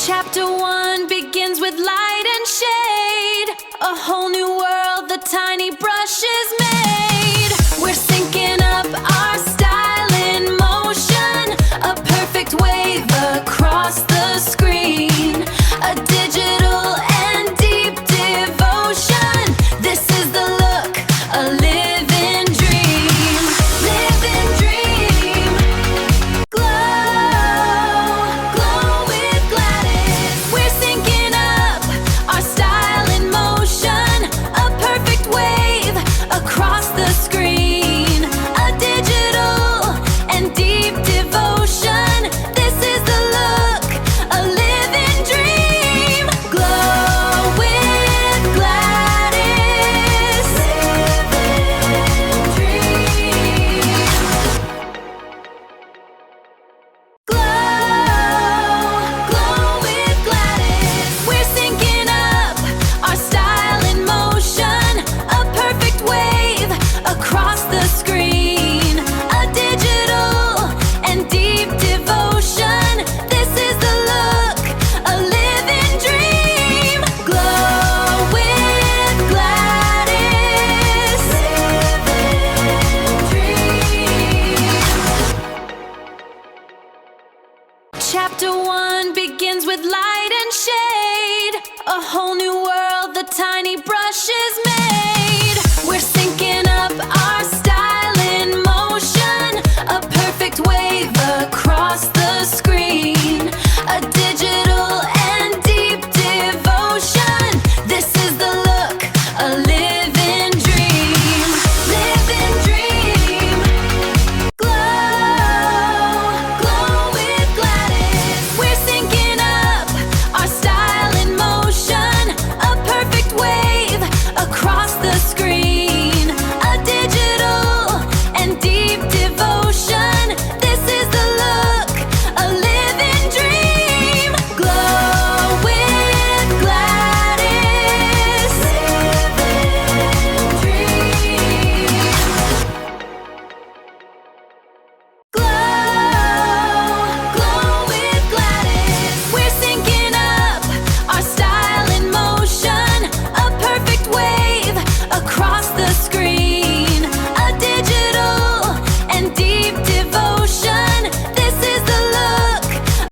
Chapter 1 begins with light and shade. A whole new world the tiny brush is made. We're syncing up our style in motion. A perfect wave across the screen. A digital and deep devotion. This is the look, a living dream. Living dream. Glow, glow with Gladys. We're syncing up our style in motion. A perfect wave across the screen. A digital and deep devotion. This is the look, a living dream. Glow with Gladys. Living dream. Glow, glow with Gladys. We're syncing up our style in motion. A perfect wave across the screen. A digital and deep devotion. This is the look, a living dream. Glow with Gladys. Living dream. Chapter 1 begins with light and shade. A whole new world the tiny brush is made. We're syncing up our style in motion. A perfect wave across the screen. A digital and deep devotion. This is the look, a living dream. Living dream. Glow, glow with Gladys. We're syncing up our style in motion. A perfect wave across the screen. A digital and deep devotion. This is the look, a living dream. Glow with Gladys. Living dream. Glow, glow with Gladys. We're syncing up our style in motion. A perfect wave across the screen. A digital and deep